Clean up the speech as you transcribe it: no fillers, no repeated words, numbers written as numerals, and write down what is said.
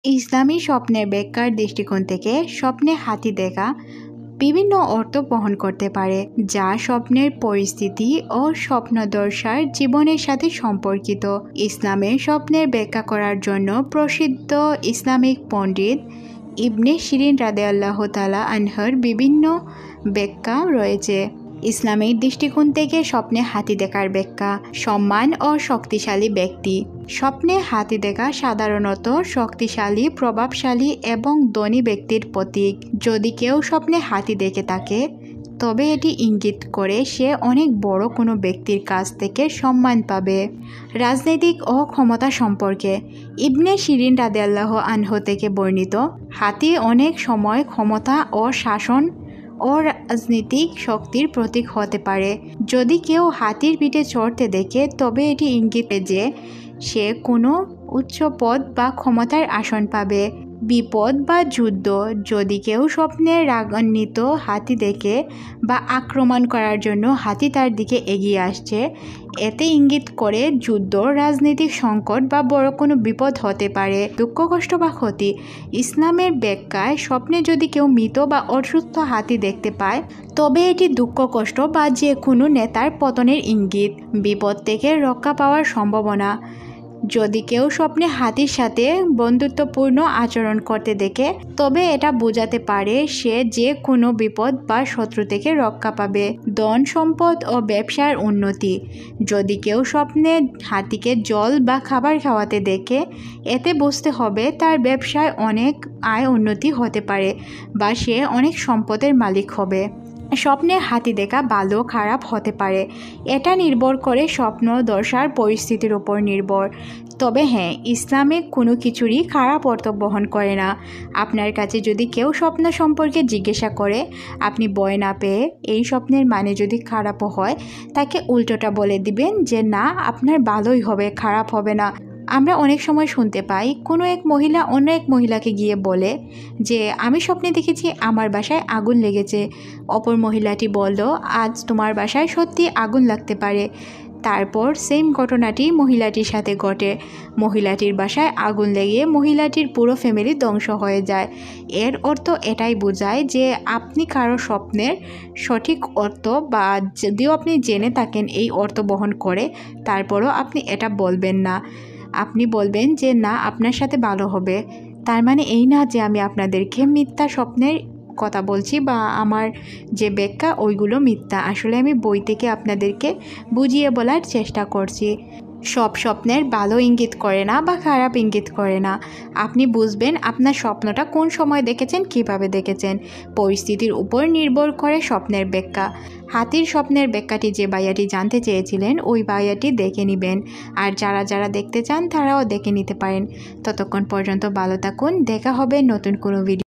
ইসলামী স্বপ্নের ব্যাখ্যার দৃষ্টিকোণ থেকে স্বপ্নে হাতি দেখা বিভিন্ন অর্থ বহন করতে পারে, যা স্বপ্নের পরিস্থিতি ও স্বপ্নদর্শার জীবনের সাথে সম্পর্কিত। ইসলামের স্বপ্নের ব্যাখ্যা করার জন্য প্রসিদ্ধ ইসলামিক পণ্ডিত ইবনে শিরিন রাদিয়াল্লাহু তাআলা আনহুর বিভিন্ন ব্যাখ্যা রয়েছে। ইসলামের দৃষ্টিকোণ থেকে স্বপ্নে হাতি দেখার ব্যাখ্যা। সম্মান ও শক্তিশালী ব্যক্তি। স্বপ্নে হাতি দেখা সাধারণত শক্তিশালী, প্রভাবশালী এবং ধনী ব্যক্তির প্রতীক। যদি কেউ স্বপ্নে হাতি দেখে থাকে, তবে এটি ইঙ্গিত করে সে অনেক বড় কোনো ব্যক্তির কাছ থেকে সম্মান পাবে। রাজনৈতিক ও ক্ষমতা সম্পর্কে ইবনে শিরিন রাদিয়াল্লাহু আনহু থেকে বর্ণিত, হাতি অনেক সময় ক্ষমতা ও শাসন ও রাজনৈতিক শক্তির প্রতীক হতে পারে। যদি কেউ হাতির পিঠে চড়তে দেখে, তবে এটি ইঙ্গিত যে সে কোনো উচ্চ পদ বা ক্ষমতার আসন পাবে। বিপদ বা যুদ্ধ। যদি কেউ স্বপ্নে রাগান্বিত হাতি দেখে বা আক্রমণ করার জন্য হাতি তার দিকে এগিয়ে আসছে, এতে ইঙ্গিত করে যুদ্ধ, রাজনৈতিক সংকট বা বড় কোনো বিপদ হতে পারে। দুঃখ, কষ্ট বা ক্ষতি। ইসলামের ব্যাখ্যায় স্বপ্নে যদি কেউ মৃত বা অসুস্থ হাতি দেখতে পায়, তবে এটি দুঃখ, কষ্ট বা যে কোনো নেতার পতনের ইঙ্গিত। বিপদ থেকে রক্ষা পাওয়ার সম্ভাবনা। যদি কেউ স্বপ্নে হাতির সাথে বন্ধুত্বপূর্ণ আচরণ করতে দেখে, তবে এটা বোঝাতে পারে সে যে কোনো বিপদ বা শত্রু থেকে রক্ষা পাবে। ধন, সম্পদ ও ব্যবসার উন্নতি। যদি কেউ স্বপ্নে হাতিকে জল বা খাবার খাওয়াতে দেখে, এতে বুঝতে হবে তার ব্যবসায় অনেক আয় উন্নতি হতে পারে বা সে অনেক সম্পদের মালিক হবে। স্বপ্নে হাতি দেখা ভালো খারাপ হতে পারে, এটা নির্ভর করে স্বপ্ন দশার পরিস্থিতির উপর নির্ভর। তবে হ্যাঁ, ইসলামে কোনো কিছুরই খারাপ অর্থ বহন করে না। আপনার কাছে যদি কেউ স্বপ্ন সম্পর্কে জিজ্ঞাসা করে, আপনি ভয় না পেয়ে এই স্বপ্নের মানে যদি খারাপও হয়, তাকে উল্টোটা বলে দিবেন যে না, আপনার ভালোই হবে, খারাপ হবে না। আমরা অনেক সময় শুনতে পাই কোনো এক মহিলা অন্য এক মহিলাকে গিয়ে বলে যে আমি স্বপ্নে দেখেছি আমার বাসায় আগুন লেগেছে। অপর মহিলাটি বলল, আজ তোমার বাসায় সত্যি আগুন লাগতে পারে। তারপর সেম ঘটনাটি মহিলাটির সাথে ঘটে। মহিলাটির বাসায় আগুন লেগে মহিলাটির পুরো ফ্যামিলি ধ্বংস হয়ে যায়। এর অর্থ এটাই বোঝায় যে আপনি কারো স্বপ্নের সঠিক অর্থ, বা যদিও আপনি জেনে থাকেন এই অর্থ বহন করে, তারপরও আপনি এটা বলবেন না। আপনি বলবেন যে না, আপনার সাথে ভালো হবে। তার মানে এই না যে আমি আপনাদেরকে মিথ্যা স্বপ্নের কথা বলছি বা আমার যে ব্যাখ্যা ওইগুলো মিথ্যা। আসলে আমি বই থেকে আপনাদেরকে বুঝিয়ে বলার চেষ্টা করছি। সব স্বপ্নের ভালো ইঙ্গিত করে না বা খারাপ ইঙ্গিত করে না। আপনি বুঝবেন আপনার স্বপ্নটা কোন সময় দেখেছেন, কিভাবে দেখেছেন। পরিস্থিতির উপর নির্ভর করে স্বপ্নের ব্যাখ্যা। হাতির স্বপ্নের ব্যাখ্যাটি যে ভাইয়াটি জানতে চেয়েছিলেন, ওই ভাইয়াটি দেখে নেবেন। আর যারা যারা দেখতে চান তারাও দেখে নিতে পারেন। ততক্ষণ পর্যন্ত ভালো থাকুন। দেখা হবে নতুন কোনো ভিডিও।